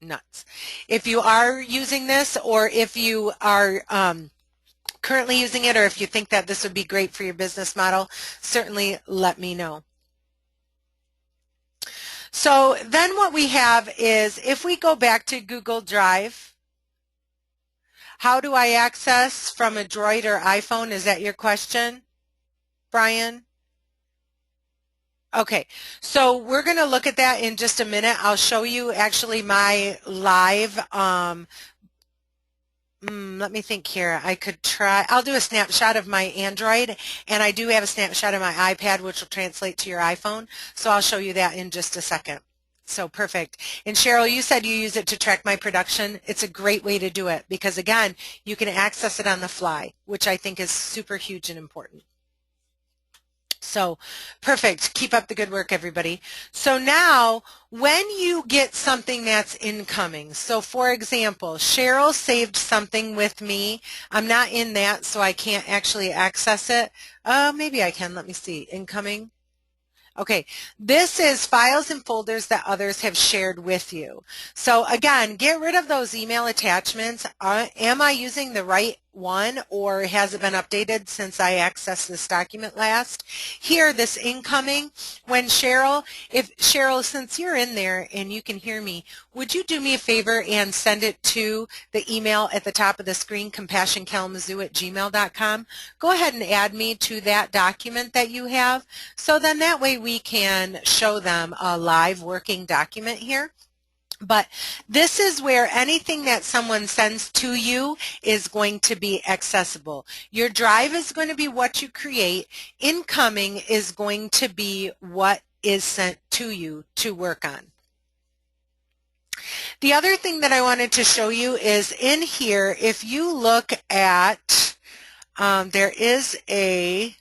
nuts. If you are using this, or if you are currently using it, or if you think that this would be great for your business model, certainly let me know. So then what we have is, if we go back to Google Drive, how do I access from a Droid or iPhone? Is that your question, Brian? Okay, so we're going to look at that in just a minute. I'll show you actually my live, let me think here. I could try, I'll do a snapshot of my Android, and I do have a snapshot of my iPad, which will translate to your iPhone. So I'll show you that in just a second. So perfect. And Cheryl, you said you use it to track my production. It's a great way to do it because, again, you can access it on the fly, which I think is super huge and important. So perfect. Keep up the good work, everybody. So now when you get something that's incoming, so for example, Cheryl saved something with me. I'm not in that, so I can't actually access it. Maybe I can. Let me see. Incoming. Okay, this is files and folders that others have shared with you. So again, get rid of those email attachments. Am I using the right one, or has it been updated since I accessed this document last? Here, this incoming, when Cheryl, since you're in there and you can hear me, would you do me a favor and send it to the email at the top of the screen, compassionkalamazoo@gmail.com? Go ahead and add me to that document that you have, so then that way we can show them a live working document here. But this is where anything that someone sends to you is going to be accessible. Your drive is going to be what you create. Incoming is going to be what is sent to you to work on. The other thing that I wanted to show you is in here, if you look at, there is it's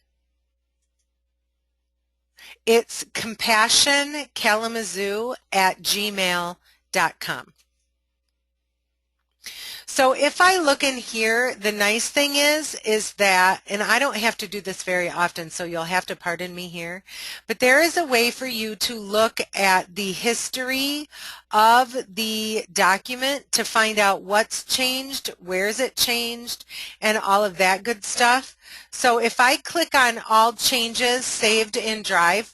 compassionkalamazoo@gmail.com. So if I look in here, the nice thing is that, and I don't have to do this very often, so you'll have to pardon me here, but there is a way for you to look at the history of the document to find out what's changed, where is it changed, and all of that good stuff. So if I click on all changes saved in Drive,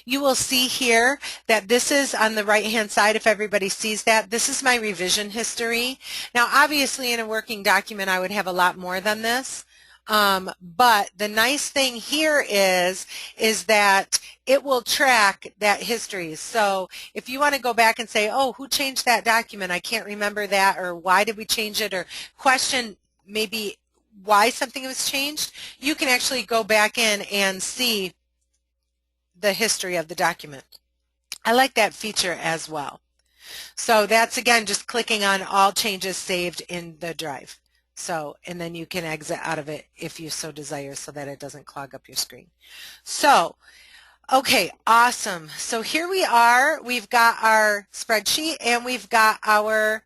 you will see here that this is on the right hand side. If everybody sees that, this is my revision history. Now obviously in a working document I would have a lot more than this, but the nice thing here is that it will track that history. So if you want to go back and say, oh, who changed that document? I can't remember that, or why did we change it, or question maybe why something was changed, you can actually go back in and see the history of the document. I like that feature as well. So that's, again, just clicking on all changes saved in the drive. So, and then you can exit out of it if you so desire, so that it doesn't clog up your screen. So, okay, awesome. So here we are. We've got our spreadsheet and we've got our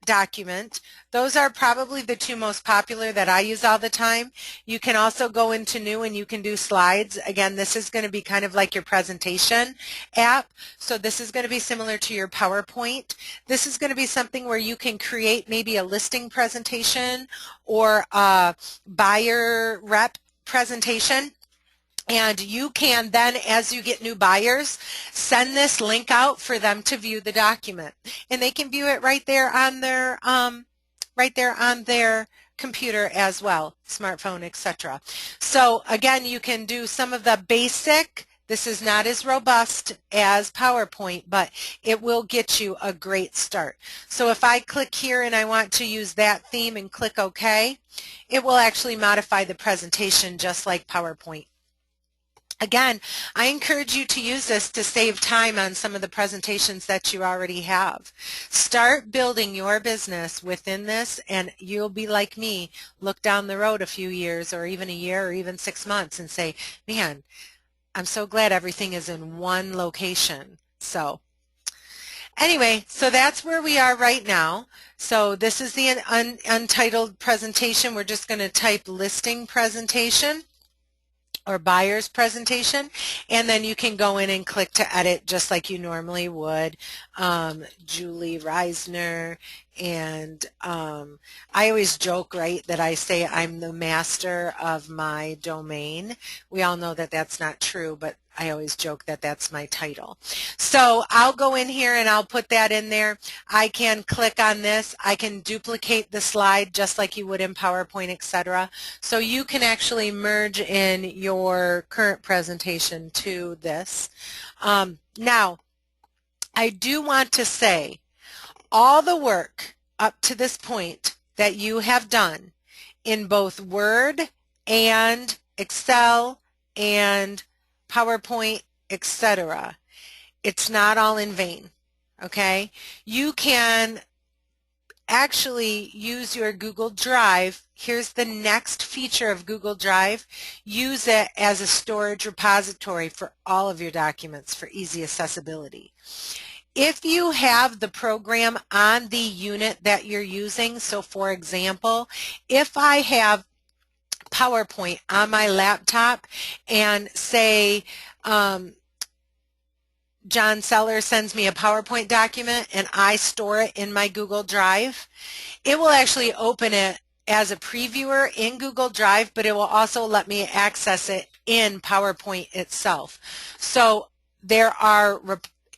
document. Those are probably the two most popular that I use all the time. You can also go into new and you can do slides. Again, this is going to be kind of like your presentation app. So this is going to be similar to your PowerPoint. This is going to be something where you can create maybe a listing presentation or a buyer rep presentation. And you can then, as you get new buyers, send this link out for them to view the document, and they can view it right there on their computer as well, smartphone, etc. So again, you can do some of the basic. This is not as robust as PowerPoint, but it will get you a great start. So if I click here and I want to use that theme and click OK, it will actually modify the presentation just like PowerPoint. Again, I encourage you to use this to save time on some of the presentations that you already have. Start building your business within this, and you'll be like me, look down the road a few years or even a year or even 6 months and say, man, I'm so glad everything is in one location. So anyway, so that's where we are right now. So this is the untitled presentation. We're just going to type listing presentation. or buyer's presentation, and then you can go in and click to edit just like you normally would. Julie Reisner, and I always joke, right, that I say I'm the master of my domain. We all know that that's not true, but I always joke that that's my title. So I'll go in here and I'll put that in there. I can click on this. I can duplicate the slide just like you would in PowerPoint, etc. So you can actually merge in your current presentation to this. Now, I do want to say all the work up to this point that you have done in both Word and Excel and PowerPoint, etc., it's not all in vain, okay? You can actually use your Google Drive. Here's the next feature of Google Drive. Use it as a storage repository for all of your documents for easy accessibility. If you have the program on the unit that you're using, so for example, if I have PowerPoint on my laptop and say John Seller sends me a PowerPoint document and I store it in my Google Drive, it will actually open it as a previewer in Google Drive, but it will also let me access it in PowerPoint itself. So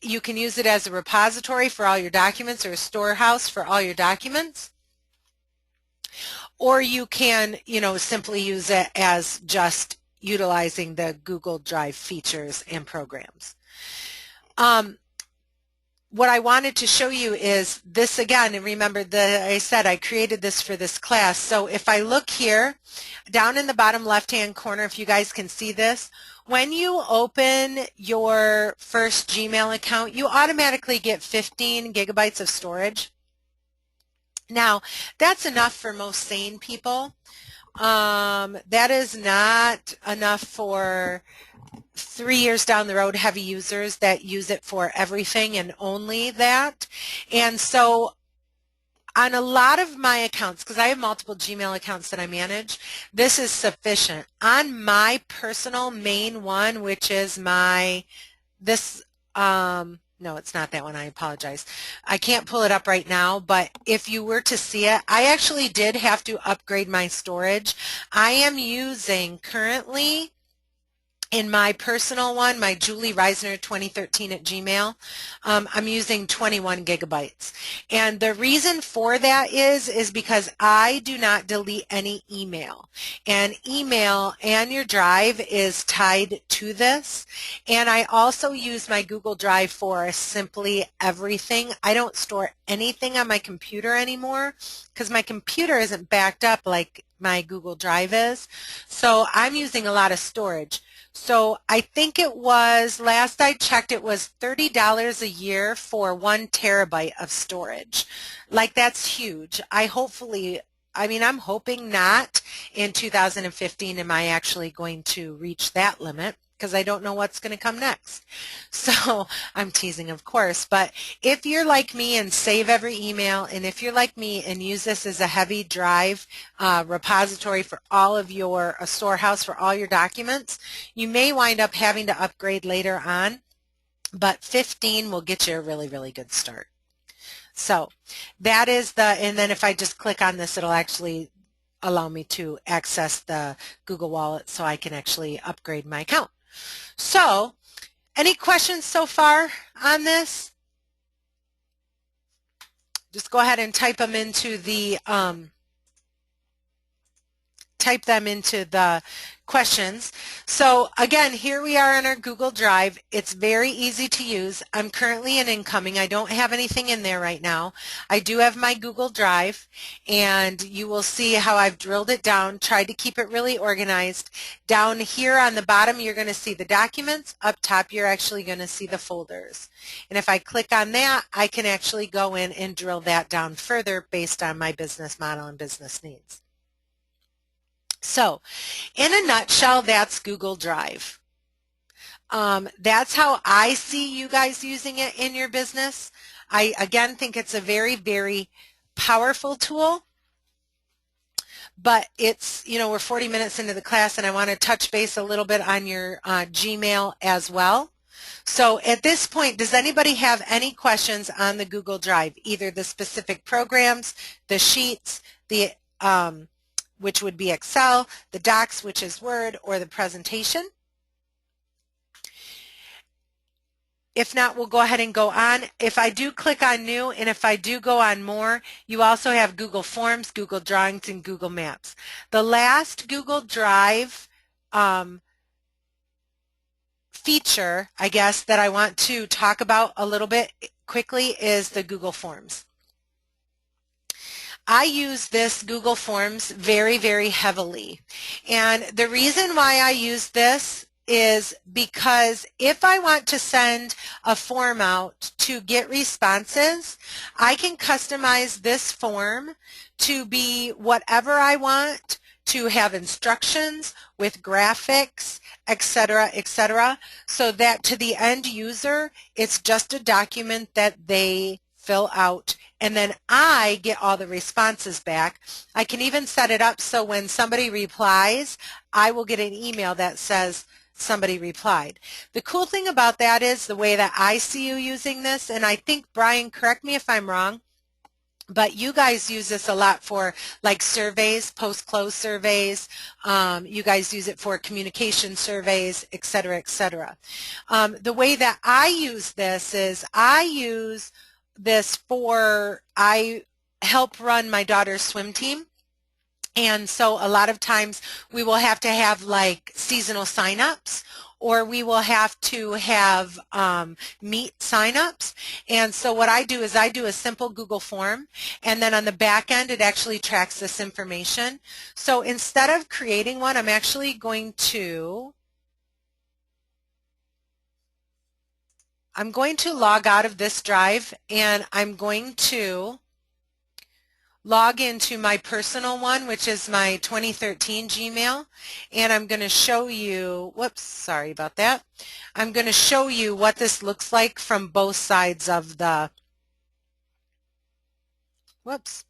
you can use it as a repository for all your documents or a storehouse for all your documents. Or you can, simply use it as just utilizing the Google Drive features and programs. What I wanted to show you is this again, and remember that I said I created this for this class. So if I look here, down in the bottom left-hand corner, if you guys can see this, when you open your first Gmail account, you automatically get 15 gigabytes of storage. Now, that's enough for most sane people. That is not enough for 3 years down the road heavy users that use it for everything and only that. And so on a lot of my accounts, because I have multiple Gmail accounts that I manage, this is sufficient. On my personal main one, which is no, it's not that one. I apologize. I can't pull it up right now, but if you were to see it, I actually did have to upgrade my storage. I am using currently in my personal one, my Julie Reisner 2013 at Gmail, I'm using 21 gigabytes. And the reason for that is because I do not delete any email. And email and your drive is tied to this. And I also use my Google Drive for simply everything. I don't store anything on my computer anymore because my computer isn't backed up like my Google Drive is. So I'm using a lot of storage. So I think it was, last I checked, it was $30 a year for 1 terabyte of storage. Like, that's huge. I'm hoping not in 2015 am I actually going to reach that limit, because I don't know what's going to come next. So I'm teasing, of course, but if you're like me and save every email, and if you're like me and use this as a heavy drive repository for all of your, a storehouse for all your documents, you may wind up having to upgrade later on, but 15 will get you a really, really good start. So that is and then if I just click on this, it'll actually allow me to access the Google Wallet so I can actually upgrade my account. So, any questions so far on this? Just go ahead and type them into the questions. So again, here we are in our Google Drive. It's very easy to use. I'm currently in incoming. I don't have anything in there right now. I do have my Google Drive, and you will see how I've drilled it down, tried to keep it really organized. Down here on the bottom, you're going to see the documents. Up top, you're actually going to see the folders. And if I click on that, I can actually go in and drill that down further based on my business model and business needs. So, in a nutshell, that's Google Drive. That's how I see you guys using it in your business. I, again, think it's a very, very powerful tool. but it's, you know, we're 40 minutes into the class and I want to touch base a little bit on your Gmail as well. So at this point, does anybody have any questions on the Google Drive, either the specific programs, the sheets, the which would be Excel, the docs, which is Word, or the presentation? If not, we'll go ahead and go on. If I do click on new and if I do go on more, you also have Google Forms, Google Drawings, and Google Maps. The last Google Drive feature, I guess, that I want to talk about a little bit quickly is the Google Forms. I use this Google Forms very, very heavily. And the reason why I use this is because if I want to send a form out to get responses, I can customize this form to be whatever I want, to have instructions with graphics, etc., so that to the end user, it's just a document that they fill out, and then I get all the responses back. I can even set it up so when somebody replies, I will get an email that says somebody replied. The cool thing about that is the way that I see you using this, and I think, Brian, correct me if I'm wrong, but you guys use this a lot for like surveys, post-close surveys. You guys use it for communication surveys, etc., etc. The way that I use this is I use this I help run my daughter's swim team. And so a lot of times we will have to have like seasonal signups, or we will have to have meet signups. And so what I do is I do a simple Google form, and then on the back end it actually tracks this information. So instead of creating one, I'm actually going to log out of this drive, and I'm going to log into my personal one, which is my 2013 Gmail, and I'm going to show you, whoops, sorry about that. I'm going to show you what this looks like from both sides of the, whoops.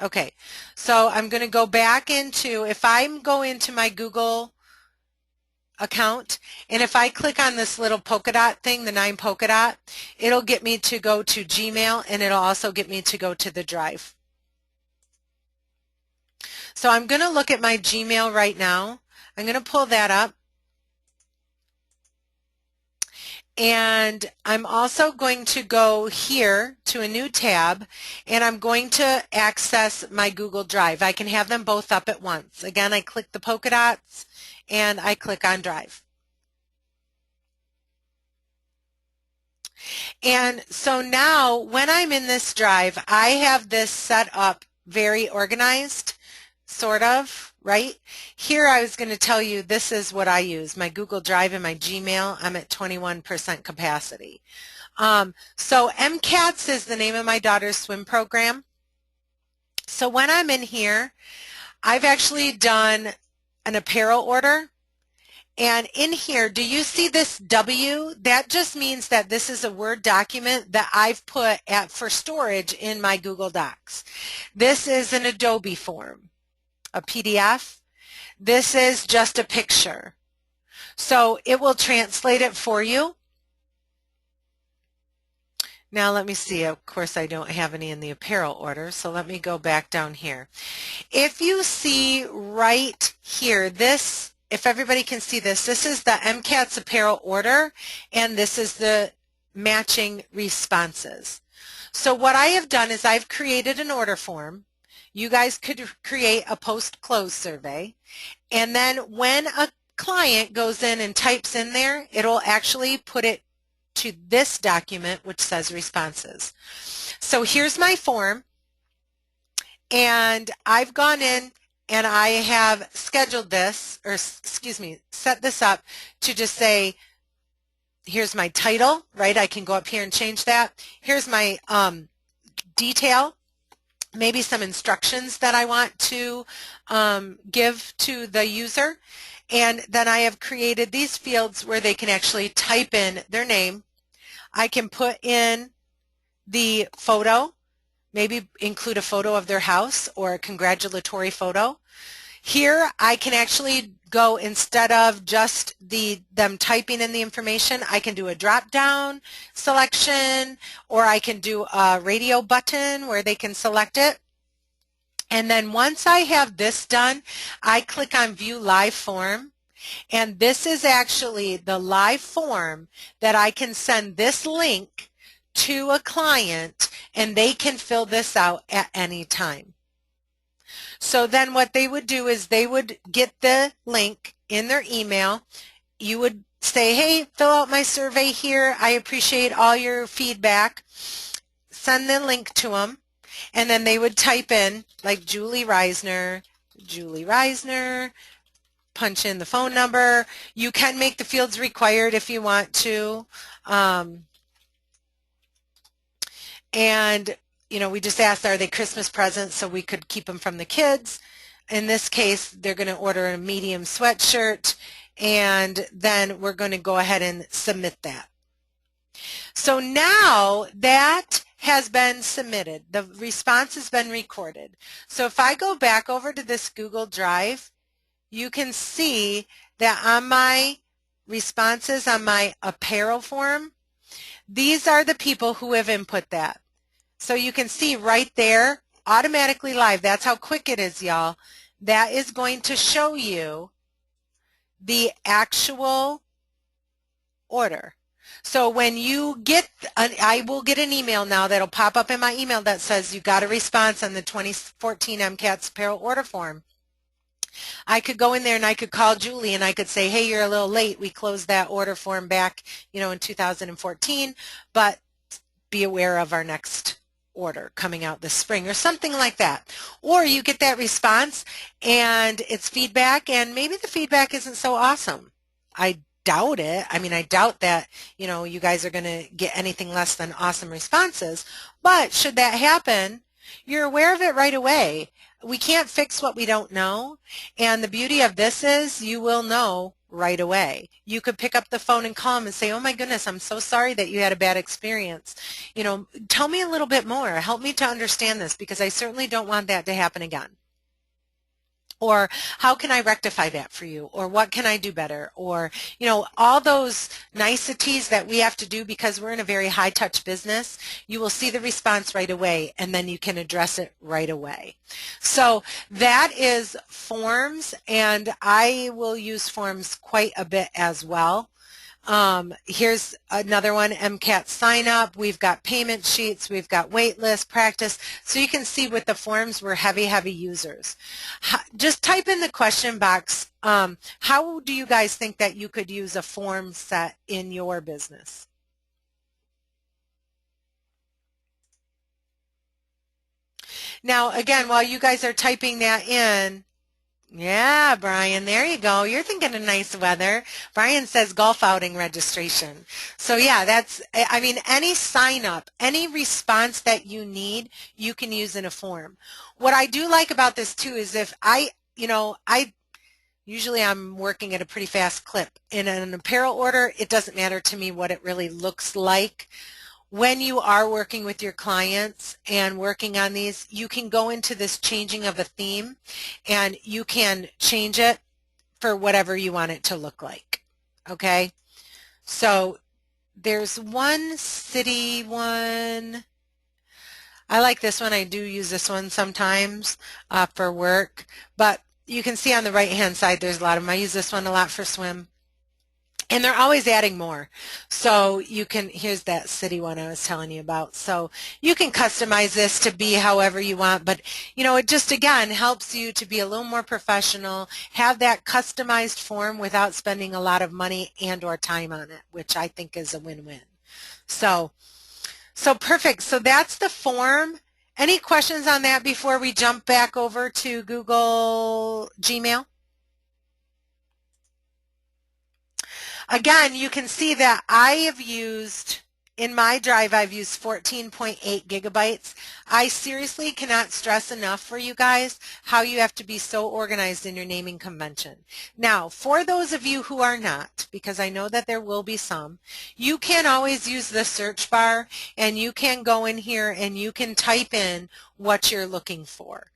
Okay, so I'm going to go back into, if I go into my Google account, and if I click on this little polka dot thing, the 9 polka dot, it'll get me to go to Gmail, and it'll also get me to go to the drive. So I'm going to look at my Gmail right now. I'm going to pull that up. And I'm also going to go here to a new tab, and I'm going to access my Google Drive. I can have them both up at once. Again, I click the polka dots and I click on Drive. And so now when I'm in this drive, I have this set up very organized, sort of, right? Here I was going to tell you this is what I use, my Google Drive and my Gmail. I'm at 21% capacity. So MCATS is the name of my daughter's swim program. So when I'm in here, I've actually done an apparel order. And in here, do you see this W? That just means that this is a Word document that I've put for storage in my Google Docs. This is an Adobe form, a PDF. This is just a picture. So it will translate it for you. Now let me see. Of course, I don't have any in the apparel order, so let me go back down here. If you see right here, this, if everybody can see this, this is the MCATS apparel order, and this is the matching responses. So what I have done is I've created an order form. You guys could create a post-close survey, and then when a client goes in and types in there, it'll actually put it to this document which says responses. So here's my form, and I've gone in and I have scheduled this, or excuse me, set this up to just say, here's my title, right? I can go up here and change that. Here's my detail, maybe some instructions that I want to give to the user. And then I have created these fields where they can actually type in their name. I can put in the photo maybe include a photo of their house or a congratulatory photo. Here I can actually go, instead of just them typing in the information, I can do a drop down selection, or I can do a radio button where they can select it. And then once I have this done, I click on View Live Form. And this is actually the live form that I can send this link to a client, and they can fill this out at any time. So then what they would do is they would get the link in their email. You would say, hey, fill out my survey here. I appreciate all your feedback. Send the link to them. And then they would type in, like, Julie Reisner, punch in the phone number. You can make the fields required if you want to. And, you know, we just asked, are they Christmas presents, so we could keep them from the kids. In this case, they're going to order a medium sweatshirt, and then we're going to go ahead and submit that. So now that has been submitted. The response has been recorded. So if I go back over to this Google Drive, you can see that on my responses on my apparel form, these are the people who have input that. So you can see right there, automatically live. That's how quick it is, y'all. That is going to show you the actual order. So when you get, I will get an email now that'll pop up in my email that says you got a response on the 2014 MCATS apparel order form. I could go in there and I could call Julie and I could say, hey, you're a little late. We closed that order form back, you know, in 2014, but be aware of our next order coming out this spring, or something like that. Or you get that response and it's feedback, and maybe the feedback isn't so awesome. I doubt it. I mean, I doubt that, you know, you guys are going to get anything less than awesome responses, but should that happen, you're aware of it right away. We can't fix what we don't know, and the beauty of this is you will know right away. You could pick up the phone and call them and say, oh my goodness, I'm so sorry that you had a bad experience. You know, tell me a little bit more. Help me to understand this, because I certainly don't want that to happen again. Or how can I rectify that for you? Or what can I do better? Or, you know, all those niceties that we have to do because we're in a very high-touch business, you will see the response right away, and then you can address it right away. So that is forms, and I will use forms quite a bit as well. Here's another one, MCAT sign up. We've got payment sheets. We've got wait list, practice. So you can see with the forms, we're heavy users. Just type in the question box, how do you guys think that you could use a form set in your business? Now, again, while you guys are typing that in, yeah, Brian, there you go. You're thinking of nice weather. Brian says golf outing registration. So yeah, that's, I mean, any sign up, any response that you need, you can use in a form. What I do like about this too is if usually I'm working at a pretty fast clip. In an apparel order, it doesn't matter to me what it really looks like. When you are working with your clients and working on these, you can go into this changing of a theme, and you can change it for whatever you want it to look like. Okay? So there's one city one. I like this one. I do use this one sometimes for work, but you can see on the right-hand side there's a lot of them. I use this one a lot for swim. And they're always adding more. So you can, here's that city one I was telling you about. So you can customize this to be however you want, but you know, it just again helps you to be a little more professional, have that customized form without spending a lot of money and or time on it, which I think is a win-win. So perfect. So that's the form. Any questions on that before we jump back over to Google Gmail? Again, you can see that I have used In my drive, I've used 14.8 gigabytes. I seriously cannot stress enough for you guys how you have to be so organized in your naming convention. Now, for those of you who are not, because I know that there will be some, you can always use the search bar and you can go in here and you can type in what you're looking for.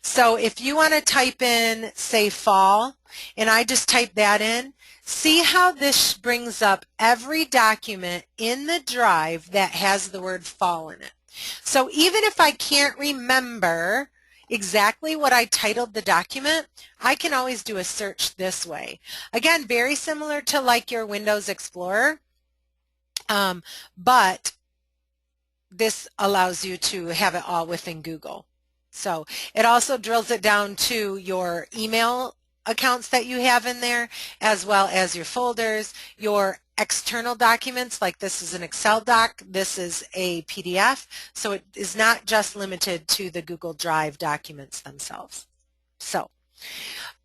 So if you want to type in, say, fall, and I just type that in, see how this brings up every document in the drive that has the word fall in it. So even if I can't remember exactly what I titled the document, I can always do a search this way. Again, very similar to like your Windows Explorer, but this allows you to have it all within Google. So it also drills it down to your email accounts that you have in there, as well as your folders, your external documents, like this is an Excel doc, this is a PDF, so it is not just limited to the Google Drive documents themselves. So,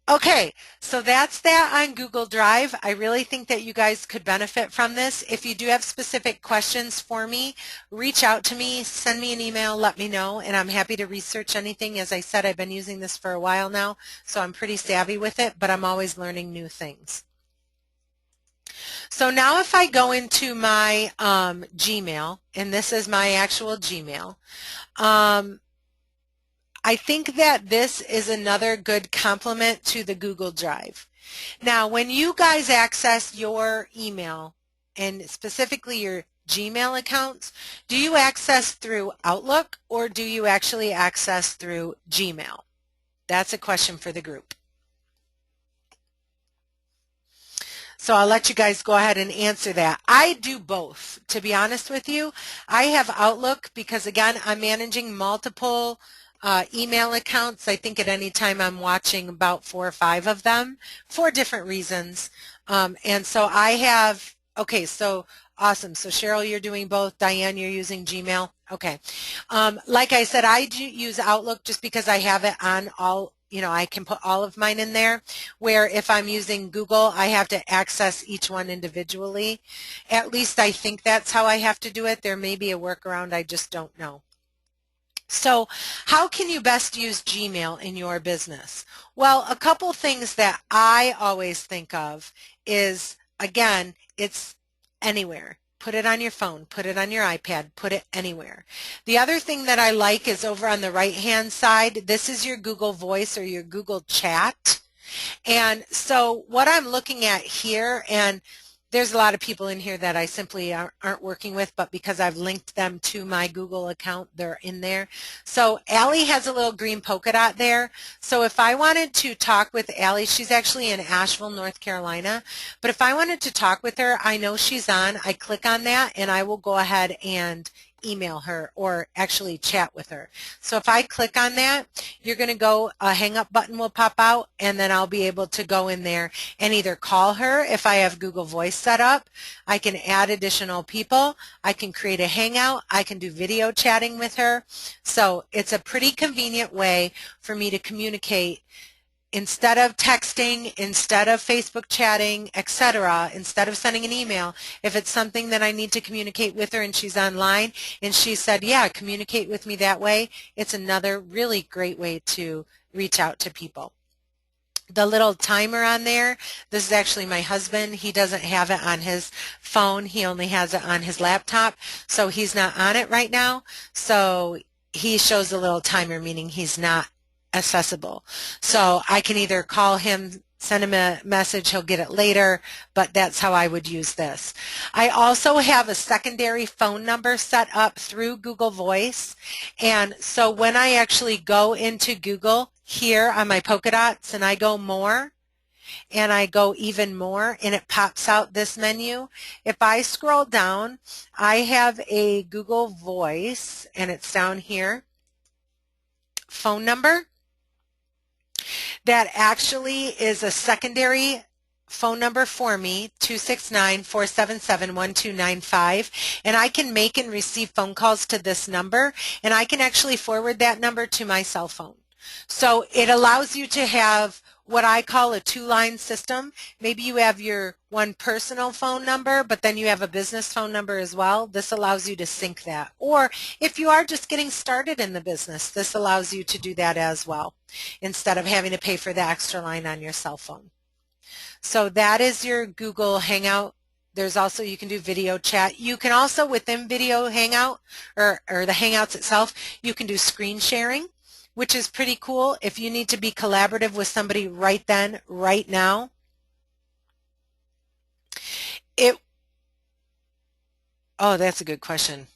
okay, so that's that on Google Drive. I really think that you guys could benefit from this. If you do have specific questions for me, reach out to me, send me an email, let me know, and I'm happy to research anything. As I said, I've been using this for a while now, so I'm pretty savvy with it, but I'm always learning new things. So now if I go into my Gmail, and this is my actual Gmail, I think that this is another good complement to the Google Drive. Now, when you guys access your email, and specifically your Gmail accounts, do you access through Outlook or do you actually access through Gmail? That's a question for the group. So I'll let you guys go ahead and answer that. I do both, to be honest with you. I have Outlook because, again, I'm managing multiple email accounts. I think at any time I'm watching about 4 or 5 of them for different reasons. And so I have, okay, so awesome. So Cheryl, you're doing both. Diane, you're using Gmail. Okay. Like I said, I do use Outlook just because I have it on all, I can put all of mine in there, where if I'm using Google, I have to access each one individually. At least I think that's how I have to do it. There may be a workaround, I just don't know. So how can you best use Gmail in your business? Well, a couple things that I always think of is, again, it's anywhere. Put it on your phone, put it on your iPad, put it anywhere. The other thing that I like is over on the right-hand side, this is your Google Voice or your Google Chat. And so what I'm looking at here, and there's a lot of people in here that I simply aren't working with, but because I've linked them to my Google account, they're in there. So Allie has a little green polka dot there. So if I wanted to talk with Allie, she's actually in Asheville, North Carolina. But if I wanted to talk with her, I know she's on. I click on that and I will go ahead and email her or actually chat with her. So if I click on that, you're going to go, a hang up button will pop out, and then I'll be able to go in there and either call her if I have Google Voice set up. I can add additional people. I can create a hangout. I can do video chatting with her. So it's a pretty convenient way for me to communicate. Instead of texting, instead of Facebook chatting, etc., instead of sending an email, if it's something that I need to communicate with her and she's online and she said, yeah, communicate with me that way, it's another really great way to reach out to people. The little timer on there, this is actually my husband. He doesn't have it on his phone. He only has it on his laptop, so he's not on it right now. So he shows a little timer, meaning he's not accessible. So I can either call him, send him a message, he'll get it later, but that's how I would use this. I also have a secondary phone number set up through Google Voice, and so when I actually go into Google here on my polka dots and I go more, and I go even more, and it pops out this menu. If I scroll down, I have a Google Voice, and it's down here, phone number. That actually is a secondary phone number for me, 269-477-1295, and I can make and receive phone calls to this number, and I can actually forward that number to my cell phone. So it allows you to have what I call a two-line system. Maybe you have your one personal phone number, but then you have a business phone number as well. This allows you to sync that. Or if you are just getting started in the business, this allows you to do that as well, instead of having to pay for the extra line on your cell phone. So that is your Google Hangout. There's also, you can do video chat. You can also, within video Hangout, or the Hangouts itself, you can do screen sharing, which is pretty cool if you need to be collaborative with somebody right then, right now. Oh, that's a good question.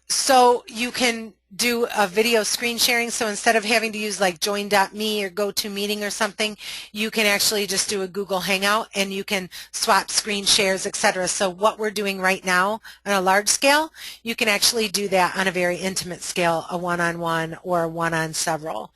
So you can do a video screen sharing. So instead of having to use like join.me or GoToMeeting or something, you can actually just do a Google Hangout and you can swap screen shares, etc. So what we're doing right now on a large scale, you can actually do that on a very intimate scale, a one-on-one or a one-on-several.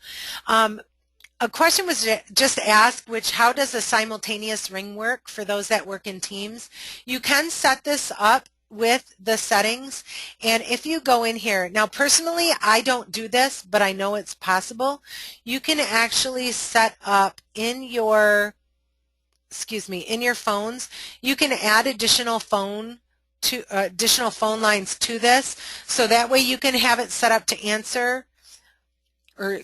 A question was just asked, how does a simultaneous ring work for those that work in teams? You can set this up with the settings, and if you go in here, now personally I don't do this, but I know it's possible. You can actually set up in your, in your phones, you can add additional phone lines to this, so that way you can have it set up to answer, or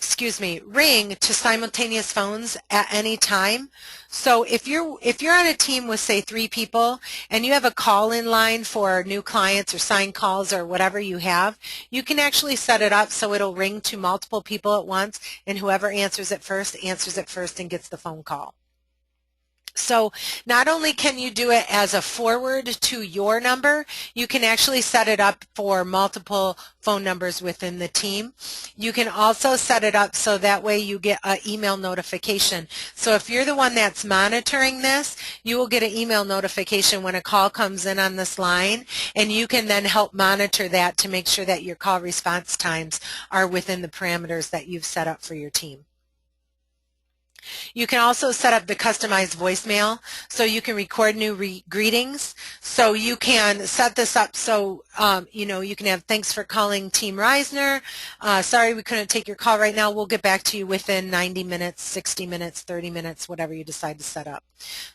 ring to simultaneous phones at any time. So if you're on a team with, say, 3 people and you have a call-in line for new clients or signed calls or whatever you have, you can actually set it up so it'll ring to multiple people at once, and whoever answers it first and gets the phone call. So not only can you do it as a forward to your number, you can actually set it up for multiple phone numbers within the team. You can also set it up so that way you get an email notification. So if you're the one that's monitoring this, you will get an email notification when a call comes in on this line, and you can then help monitor that to make sure that your call response times are within the parameters that you've set up for your team. You can also set up the customized voicemail, so you can record new greetings. So you can set this up so you can have, thanks for calling Team Reisner. Sorry we couldn't take your call right now. We'll get back to you within 90 minutes, 60 minutes, 30 minutes, whatever you decide to set up.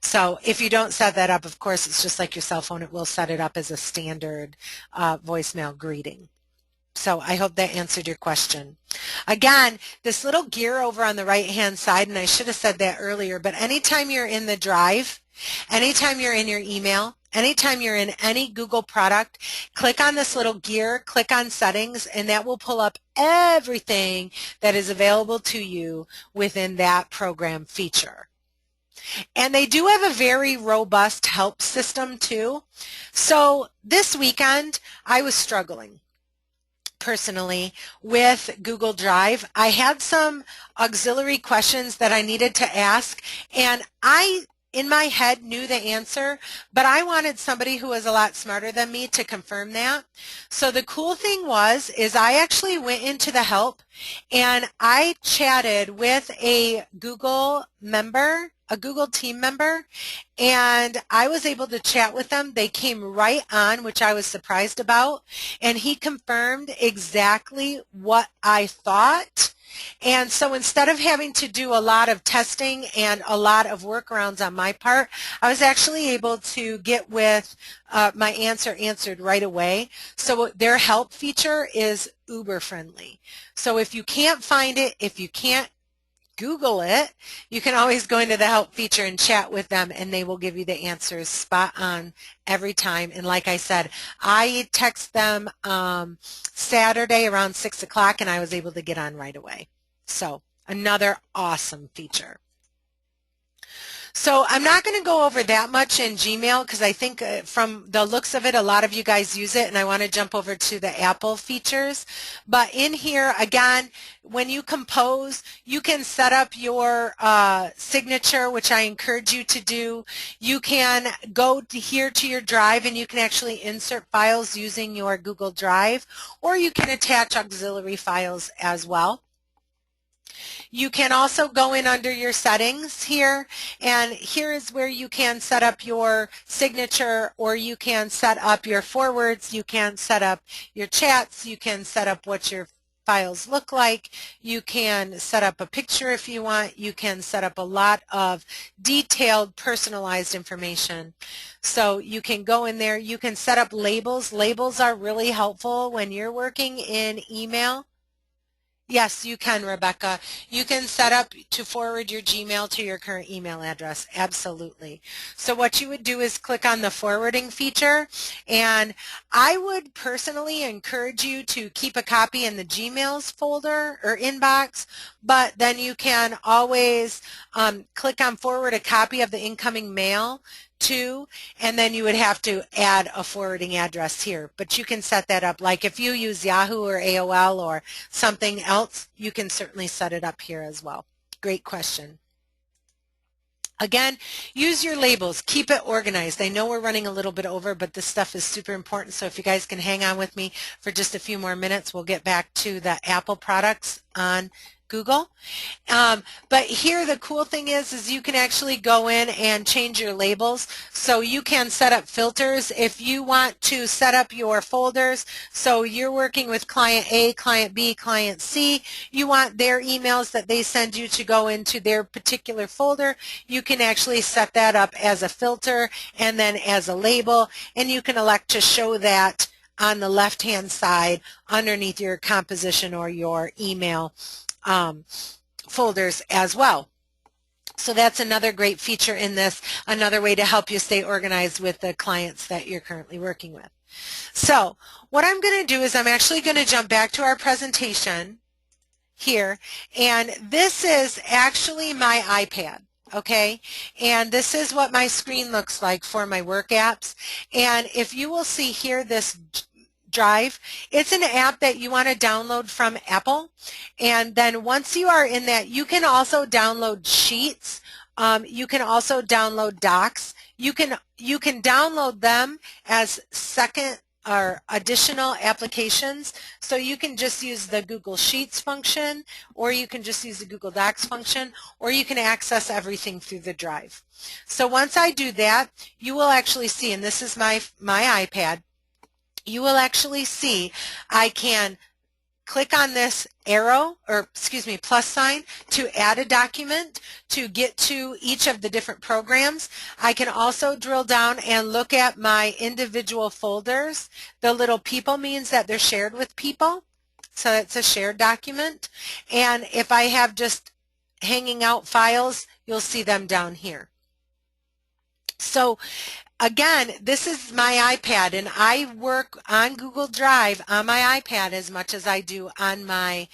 So if you don't set that up, of course, it's just like your cell phone. It will set it up as a standard voicemail greeting. So I hope that answered your question. Again, this little gear over on the right-hand side, and I should have said that earlier, but anytime you're in the Drive, anytime you're in your email, anytime you're in any Google product, click on this little gear, click on Settings, and that will pull up everything that is available to you within that program feature. And they do have a very robust help system too. So this weekend, I was struggling personally with Google Drive. I had some auxiliary questions that I needed to ask, and I, in my head, knew the answer, but I wanted somebody who was a lot smarter than me to confirm that. So the cool thing is I actually went into the help and I chatted with a Google member, a Google team member, and I was able to chat with them. They came right on, which I was surprised about, and he confirmed exactly what I thought. And so instead of having to do a lot of testing and a lot of workarounds on my part, I was actually able to get with my answer answered right away. So their help feature is uber friendly. So if you can't find it, if you can't Google it, you can always go into the help feature and chat with them, and they will give you the answers spot on every time. And like I said, I text them Saturday around 6 o'clock, and I was able to get on right away. So another awesome feature. So I'm not going to go over that much in Gmail because I think from the looks of it, a lot of you guys use it, and I want to jump over to the Apple features. But in here, again, when you compose, you can set up your signature, which I encourage you to do. You can go here to your Drive, and you can actually insert files using your Google Drive, or you can attach auxiliary files as well. You can also go in under your settings here, and here is where you can set up your signature, or you can set up your forwards, you can set up your chats, you can set up what your files look like. You can set up a picture if you want. You can set up a lot of detailed personalized information. So you can go in there. You can set up labels. Labels are really helpful when you're working in email. Yes, you can, Rebecca. You can set up to forward your Gmail to your current email address. Absolutely. So what you would do is click on the forwarding feature, and I would personally encourage you to keep a copy in the Gmails folder or inbox, but then you can always click on forward a copy of the incoming mail to, and then you would have to add a forwarding address here. But you can set that up. Like if you use Yahoo or AOL or something else, you can certainly set it up here as well. Great question. Again, use your labels. Keep it organized. I know we're running a little bit over, but this stuff is super important. So if you guys can hang on with me for just a few more minutes, we'll get back to the Apple products on Google. But here the cool thing is you can actually go in and change your labels. So you can set up filters if you want to set up your folders. So you're working with client A, client B, client C. You want their emails that they send you to go into their particular folder. You can actually set that up as a filter and then as a label, and you can elect to show that on the left-hand side underneath your composition or your email folders as well. So that's another great feature in this, another way to help you stay organized with the clients that you're currently working with. So what I'm going to do is I'm actually going to jump back to our presentation here, and this is actually my iPad. Okay, and this is what my screen looks like for my work apps. And if you will see here, this Drive, it's an app that you want to download from Apple, and then once you are in that, you can also download Sheets. You can also download Docs. You can download them as second or additional applications. So you can just use the Google Sheets function, or you can just use the Google Docs function, or you can access everything through the Drive. So once I do that, you will actually see, and this is my iPad, you will actually see I can click on this arrow, or excuse me, plus sign, to add a document, to get to each of the different programs. I can also drill down and look at my individual folders. The little people means that they're shared with people, so it's a shared document. And if I have just hanging out files, you'll see them down here. So again, this is my iPad, and I work on Google Drive on my iPad as much as I do on my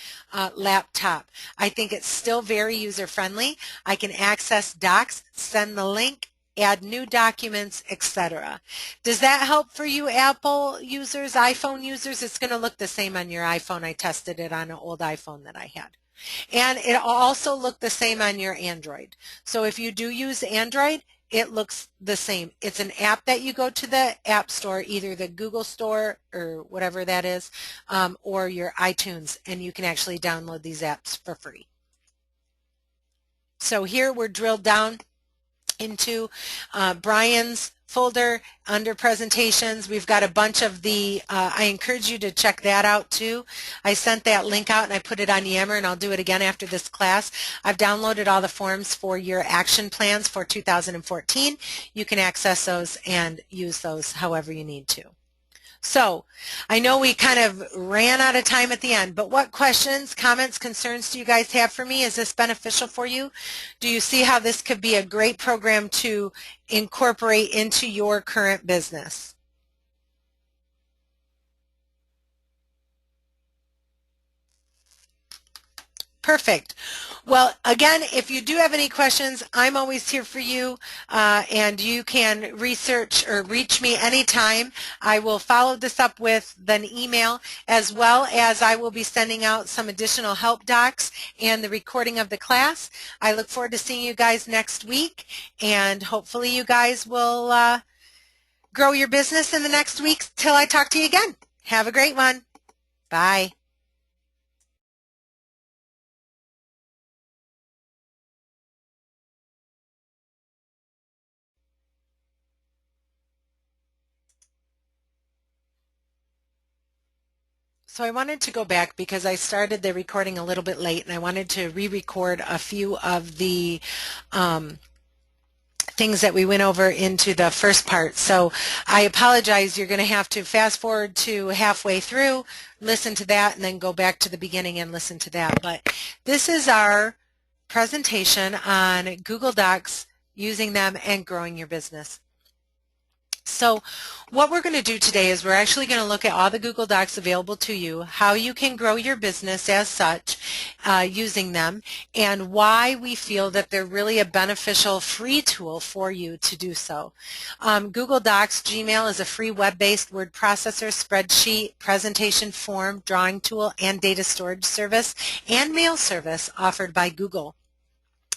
laptop. I think it's still very user-friendly. I can access docs, send the link, add new documents, etc. Does that help for you Apple users, iPhone users? It's going to look the same on your iPhone. I tested it on an old iPhone that I had. And it also looked the same on your Android. So if you do use Android, it looks the same. It's an app that you go to the App Store, either the Google Store or whatever that is, or your iTunes, and you can actually download these apps for free. So here we're drilled down into Brian's folder under presentations. We've got a bunch of the, I encourage you to check that out too. I sent that link out and I put it on Yammer, and I'll do it again after this class. I've downloaded all the forms for your action plans for 2014. You can access those and use those however you need to. So I know we kind of ran out of time at the end, but what questions, comments, concerns do you guys have for me? Is this beneficial for you? Do you see how this could be a great program to incorporate into your current business? Perfect. Well, again, if you do have any questions, I'm always here for you, and you can research or reach me anytime. I will follow this up with an email, as well as I will be sending out some additional help docs and the recording of the class. I look forward to seeing you guys next week, and hopefully you guys will grow your business in the next week till I talk to you again. Have a great one. Bye. So I wanted to go back because I started the recording a little bit late and I wanted to re-record a few of the things that we went over into the first part. So I apologize. You're going to have to fast forward to halfway through, listen to that, and then go back to the beginning and listen to that. But this is our presentation on Google Docs, using them and growing your business. So what we're going to do today is we're actually going to look at all the Google Docs available to you, how you can grow your business as such using them, and why we feel that they're really a beneficial free tool for you to do so. Google Docs, Gmail is a free web-based word processor, spreadsheet, presentation form, drawing tool, and data storage service, and mail service offered by Google.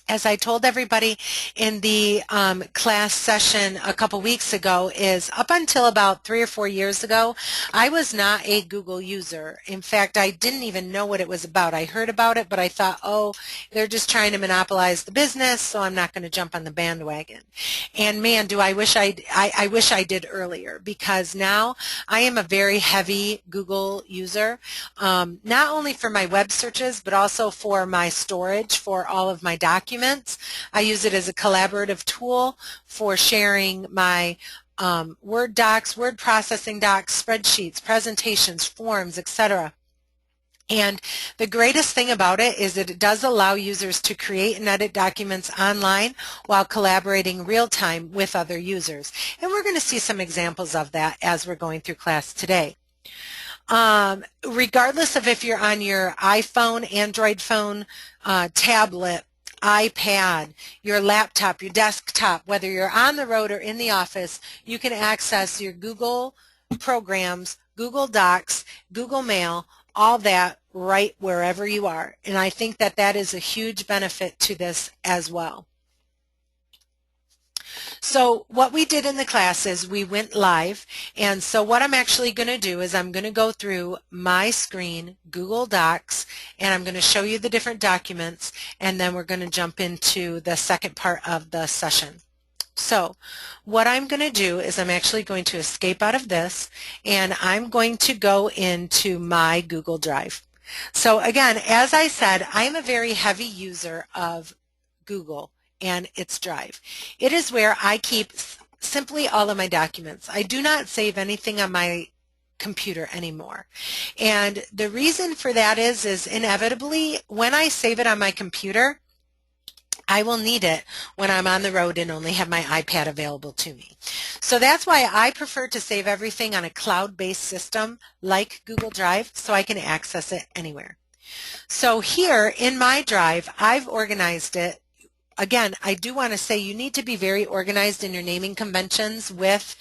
As I told everybody in the class session a couple weeks ago, is up until about 3 or 4 years ago, I was not a Google user. In fact, I didn't even know what it was about. I heard about it, but I thought, oh, they're just trying to monopolize the business, so I'm not going to jump on the bandwagon. And man, do I wish I wish I did earlier, because now I am a very heavy Google user, not only for my web searches, but also for my storage for all of my documents. I use it as a collaborative tool for sharing my Word docs, word processing docs, spreadsheets, presentations, forms, etc. And the greatest thing about it is that it does allow users to create and edit documents online while collaborating real time with other users. And we're going to see some examples of that as we're going through class today. Regardless of if you're on your iPhone, Android phone, tablet, iPad, your laptop, your desktop, whether you're on the road or in the office, you can access your Google programs, Google Docs, Google Mail, all that right wherever you are. And I think that that is a huge benefit to this as well. So what we did in the class is we went live, and so what I'm actually going to do is I'm going to go through my screen, Google Docs, and I'm going to show you the different documents, and then we're going to jump into the second part of the session. So what I'm going to do is I'm actually going to escape out of this, and I'm going to go into my Google Drive. So again, as I said, I'm a very heavy user of Google and its Drive. It is where I keep simply all of my documents. I do not save anything on my computer anymore. And the reason for that is inevitably when I save it on my computer, I will need it when I'm on the road and only have my iPad available to me. So that's why I prefer to save everything on a cloud-based system like Google Drive so I can access it anywhere. So here in my Drive, I've organized it. Again, I do want to say you need to be very organized in your naming conventions with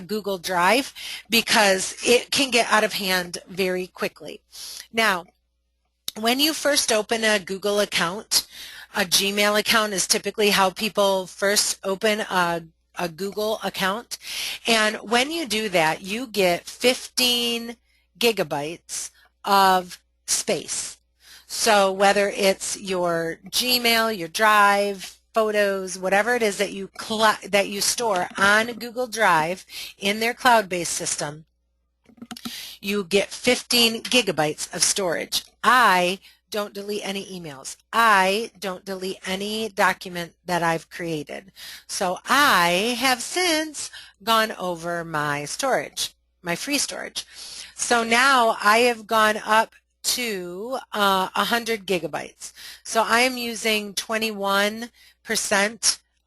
Google Drive because it can get out of hand very quickly. Now, when you first open a Google account, a Gmail account is typically how people first open a Google account. And when you do that, you get 15 gigabytes of space. So whether it's your Gmail, your Drive, photos, whatever it is that you store on Google Drive in their cloud-based system, you get 15 gigabytes of storage. I don't delete any emails. I don't delete any document that I've created. So I have since gone over my storage, my free storage. So now I have gone up to 100 gigabytes. So I am using 21%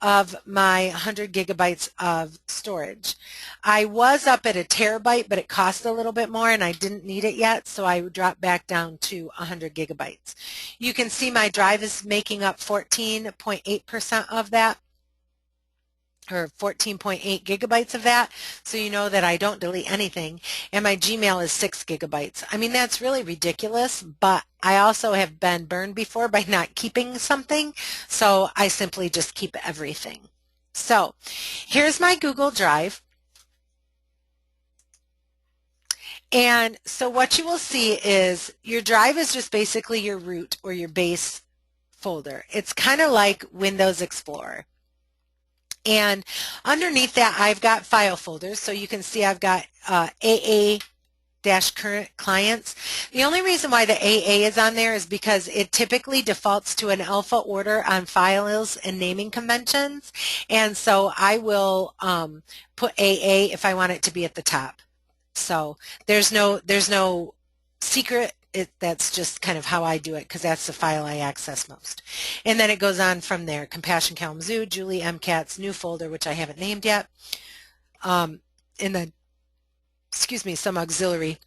of my 100 gigabytes of storage. I was up at a terabyte, but it cost a little bit more and I didn't need it yet, so I dropped back down to 100 gigabytes. You can see my drive is making up 14.8% of that, or 14.8 gigabytes of that, so you know that I don't delete anything, and my Gmail is 6 gigabytes. I mean, that's really ridiculous, but I also have been burned before by not keeping something, so I simply just keep everything. So here's my Google Drive, and so what you will see is your drive is just basically your root or your base folder. It's kind of like Windows Explorer. And underneath that, I've got file folders. So you can see I've got AA-1 dash current clients. The only reason why the AA is on there is because it typically defaults to an alpha order on files and naming conventions, and so I will put AA if I want it to be at the top. So there's no secret. That's just kind of how I do it because that's the file I access most. And then it goes on from there. Compassion Kalamazoo, Julie MCAT's new folder, which I haven't named yet. And then, excuse me, some auxiliary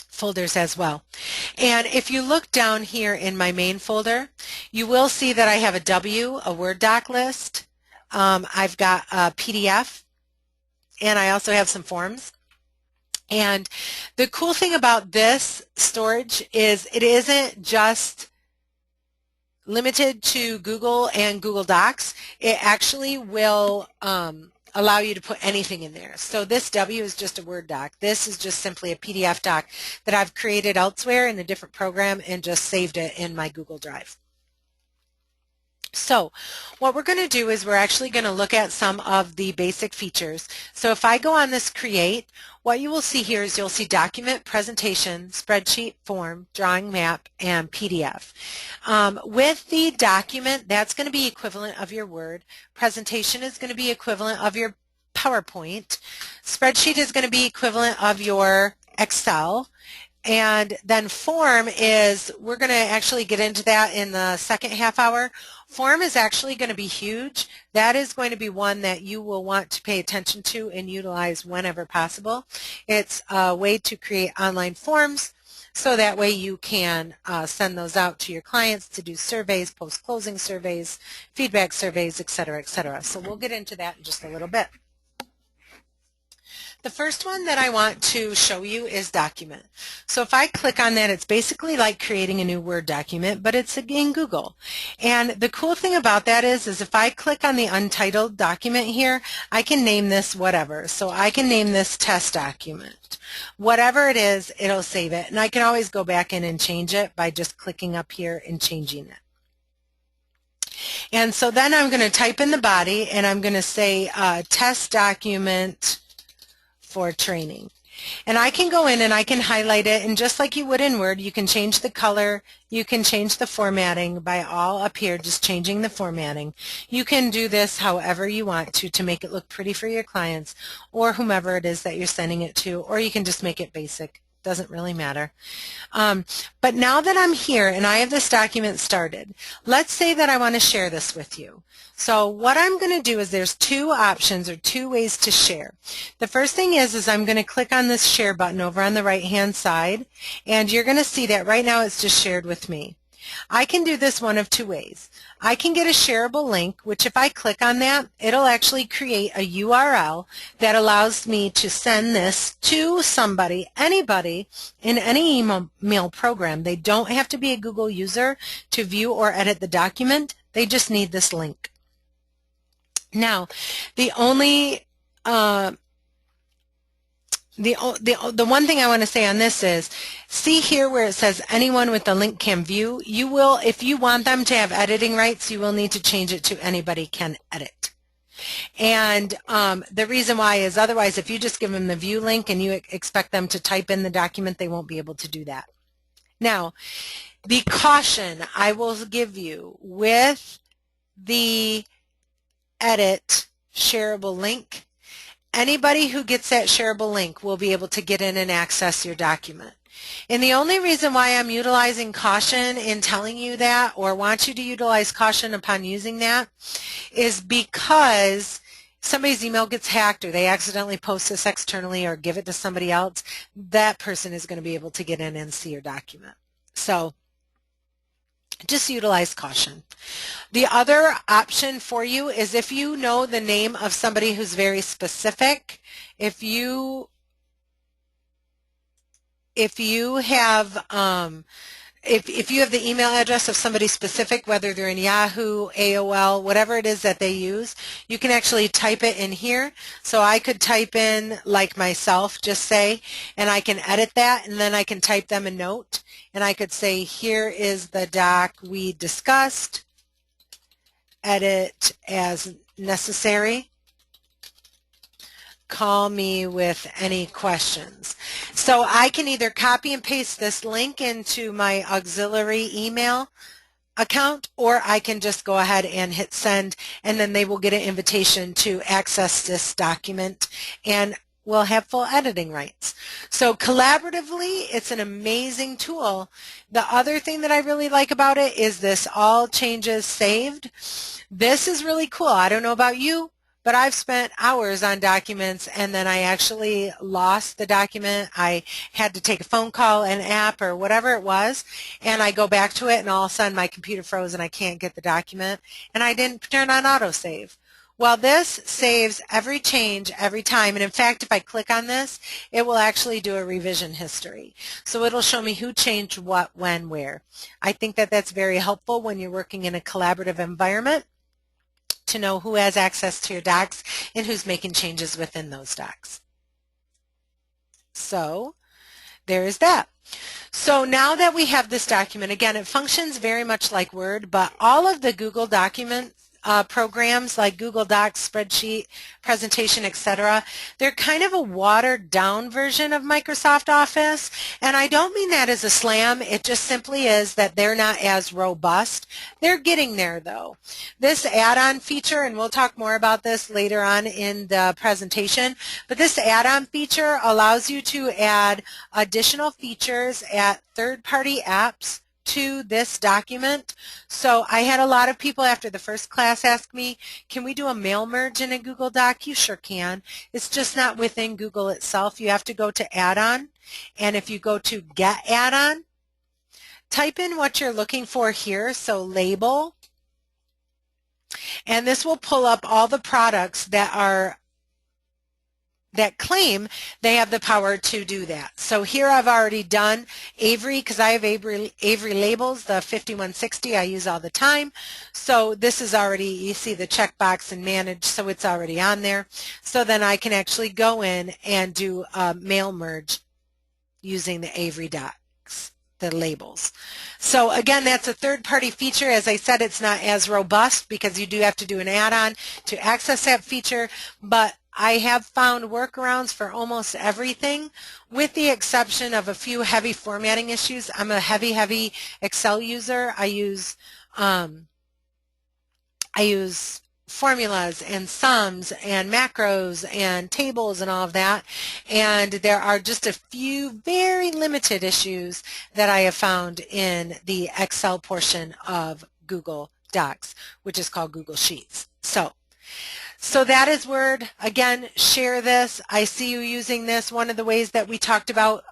folders as well. And if you look down here in my main folder, you will see that I have a W, a Word doc list. I've got a PDF, and I also have some forms. And the cool thing about this storage is it isn't just limited to Google and Google Docs. It actually will allow you to put anything in there. So this W is just a Word doc. This is just simply a PDF doc that I've created elsewhere in a different program and just saved it in my Google Drive. So what we're going to do is we're actually going to look at some of the basic features. So if I go on this create, what you will see here is you'll see document, presentation, spreadsheet, form, drawing, map, and PDF. With the document, that's going to be equivalent of your Word. Presentation is going to be equivalent of your PowerPoint. Spreadsheet is going to be equivalent of your Excel. And then form is, we're going to actually get into that in the second half hour. Form is actually going to be huge. That is going to be one that you will want to pay attention to and utilize whenever possible. It's a way to create online forms so that way you can send those out to your clients to do surveys, post-closing surveys, feedback surveys, et cetera, et cetera. So we'll get into that in just a little bit. The first one that I want to show you is document. So if I click on that, it's basically like creating a new Word document, but it's in Google. And the cool thing about that is if I click on the untitled document here, I can name this whatever. So I can name this test document. Whatever it is, it'll save it. And I can always go back in and change it by just clicking up here and changing it. And so then I'm going to type in the body and I'm going to say test document for training. And I can go in and I can highlight it, and just like you would in Word, you can change the color, you can change the formatting by all up here, just changing the formatting. You can do this however you want to make it look pretty for your clients or whomever it is that you're sending it to, or you can just make it basic. Doesn't really matter. But now that I'm here and I have this document started, let's say that I want to share this with you. So what I'm going to do is there's two options or two ways to share. The first thing is I'm going to click on this share button over on the right hand side, and you're going to see that right now it's just shared with me. I can do this one of two ways. I can get a shareable link, which if I click on that, it'll actually create a URL that allows me to send this to somebody, anybody, in any email program. They don't have to be a Google user to view or edit the document. They just need this link. Now, the only the one thing I want to say on this is, see here where it says anyone with the link can view. You will, if you want them to have editing rights, you will need to change it to anybody can edit. And the reason why is otherwise, if you just give them the view link and you expect them to type in the document, they won't be able to do that. Now, the caution I will give you with the edit shareable link, anybody who gets that shareable link will be able to get in and access your document. And the only reason why I'm utilizing caution in telling you that, or want you to utilize caution upon using that, is because somebody's email gets hacked or they accidentally post this externally or give it to somebody else, that person is going to be able to get in and see your document. So just utilize caution. The other option for you is if you know the name of somebody who's very specific, if you have if you have the email address of somebody specific, whether they're in Yahoo, AOL, whatever it is that they use, you can actually type it in here. So I could type in, like myself, just say, and I can edit that, and then I can type them a note, and I could say, here is the doc we discussed, edit as necessary. call me with any questions. So I can either copy and paste this link into my auxiliary email account, or I can just go ahead and hit send, and then they will get an invitation to access this document, and we'll have full editing rights. So collaboratively, it's an amazing tool. The other thing that I really like about it is this all changes saved. This is really cool. I don't know about you, but I've spent hours on documents and then I actually lost the document. I had to take a phone call, an app, or whatever it was, and I go back to it and all of a sudden my computer froze and I can't get the document, and I didn't turn on autosave. Well, this saves every change every time, and in fact, if I click on this, it will actually do a revision history. So it'll show me who changed what, when, where. I think that that's very helpful when you're working in a collaborative environment, to know who has access to your docs and who's making changes within those docs. So there is that. So now that we have this document, again, it functions very much like Word, but all of the Google document programs like Google Docs, Spreadsheet, Presentation, etc., they're kind of a watered down version of Microsoft Office, and I don't mean that as a slam. It just simply is that they're not as robust. They're getting there though. This add-on feature, and we'll talk more about this later on in the presentation, but this add-on feature allows you to add additional features at third-party apps to this document. So I had a lot of people after the first class ask me, can we do a mail merge in a Google Doc? You sure can. It's just not within Google itself. You have to go to add-on, and if you go to get add-on, type in what you're looking for here, so label, and this will pull up all the products that claim they have the power to do that. So here I've already done Avery, because I have Avery labels, the 5160 I use all the time. So this is already, you see the checkbox and manage, so it's already on there. So then I can actually go in and do a mail merge using the Avery docs, the labels. So again, that's a third-party feature. As I said, it's not as robust because you do have to do an add-on to access that feature, but I have found workarounds for almost everything, with the exception of a few heavy formatting issues. I'm a heavy Excel user. I use formulas and sums and macros and tables and all of that, and there are just a few very limited issues that I have found in the Excel portion of Google Docs, which is called Google Sheets. So that is Word. Again, share this. I see you using this. One of the ways that we talked about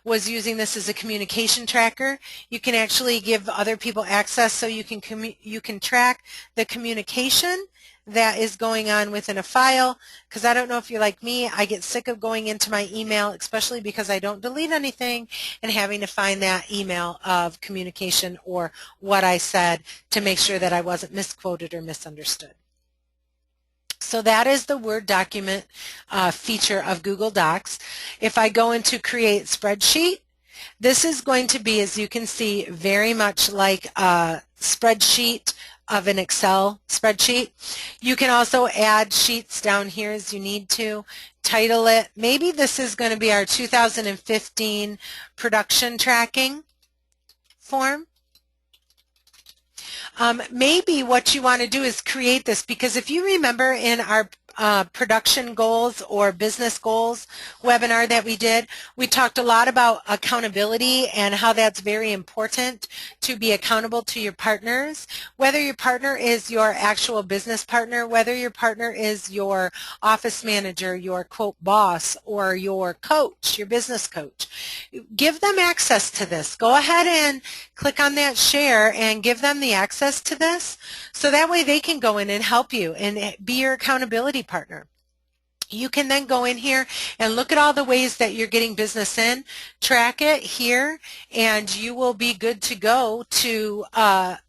was using this as a communication tracker. You can actually give other people access so you can track the communication that is going on within a file, because I don't know if you're like me, I get sick of going into my email, especially because I don't delete anything, and having to find that email of communication or what I said to make sure that I wasn't misquoted or misunderstood. So that is the Word document feature of Google Docs. If I go into Create Spreadsheet, this is going to be, as you can see, very much like a spreadsheet of an Excel spreadsheet. You can also add sheets down here as you need to. Title it. Maybe this is going to be our 2015 production tracking form. Maybe what you want to do is create this, because if you remember in our production goals or business goals webinar that we did, we talked a lot about accountability and how that's very important to be accountable to your partners, whether your partner is your actual business partner, whether your partner is your office manager, your quote boss, or your coach, your business coach. Give them access to this. Go ahead and click on that share and give them the access to this, so that way they can go in and help you and be your accountability partner. You can then go in here and look at all the ways that you're getting business in, track it here, and you will be good to go to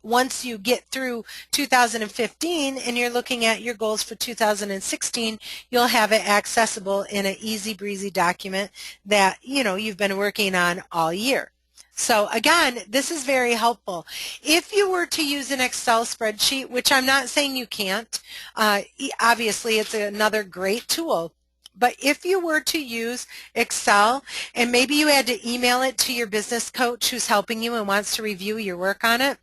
once you get through 2015 and you're looking at your goals for 2016, you'll have it accessible in an easy breezy document that you've been working on all year. So again, this is very helpful. If you were to use an Excel spreadsheet, which I'm not saying you can't, obviously it's another great tool. But if you were to use Excel and maybe you had to email it to your business coach who's helping you and wants to review your work on it,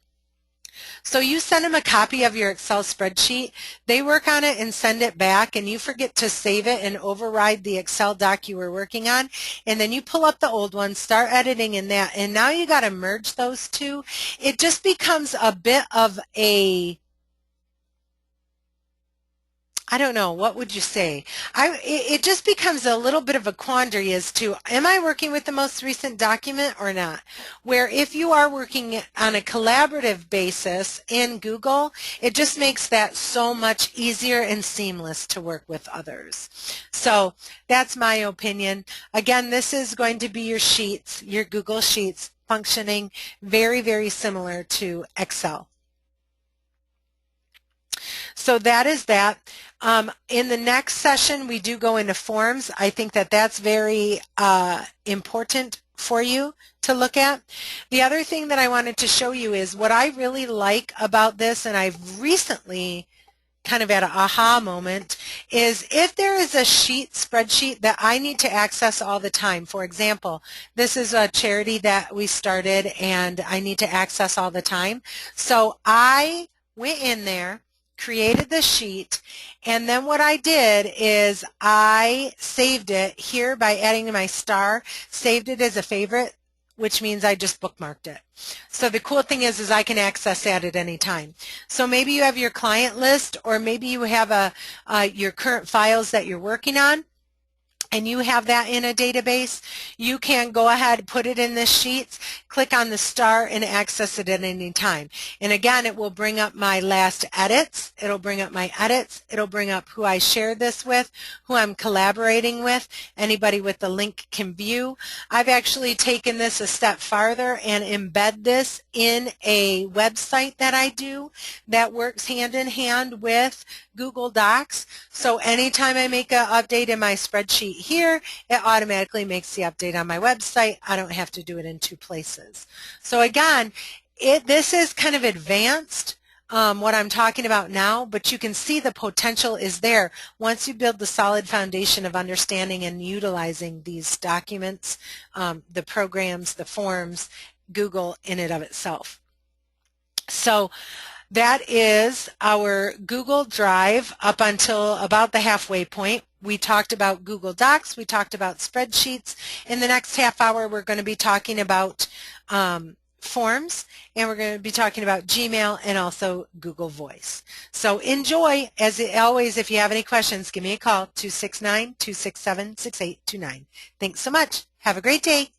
so you send them a copy of your Excel spreadsheet, they work on it and send it back, and you forget to save it and override the Excel doc you were working on, and then you pull up the old one, start editing in that, and now you got to merge those two. It just becomes a bit of a, I don't know, what would you say? It just becomes a little bit of a quandary as to, am I working with the most recent document or not? Where if you are working on a collaborative basis in Google, it just makes that so much easier and seamless to work with others. So that's my opinion. Again, this is going to be your sheets, your Google Sheets, functioning very, very similar to Excel. So that is that. In the next session, we do go into forms. I think that that's very important for you to look at. The other thing that I wanted to show you is what I really like about this, and I've recently kind of at an aha moment, is if there is a spreadsheet that I need to access all the time. For example, this is a charity that we started and I need to access all the time. So I went in there, created the sheet, and then what I did is I saved it here by adding to my star, saved it as a favorite, which means I just bookmarked it. So the cool thing is I can access that at any time. So maybe you have your client list, or maybe you have your current files that you're working on, and you have that in a database. You can go ahead, put it in the sheets, click on the star, and access it at any time. And again, it will bring up my last edits. It'll bring up my edits. It'll bring up who I shared this with, who I'm collaborating with. Anybody with the link can view. I've actually taken this a step farther and embed this in a website that I do that works hand in hand with Google Docs. So anytime I make an update in my spreadsheet here, it automatically makes the update on my website. I don't have to do it in two places. So again, this is kind of advanced, what I'm talking about now, but you can see the potential is there once you build the solid foundation of understanding and utilizing these documents, the programs, the forms, Google in and of itself. So that is our Google Drive up until about the halfway point. We talked about Google Docs. We talked about spreadsheets. In the next half hour, we're going to be talking about forms, and we're going to be talking about Gmail and also Google Voice. So enjoy. As always, if you have any questions, give me a call, 269-267-6829. Thanks so much. Have a great day.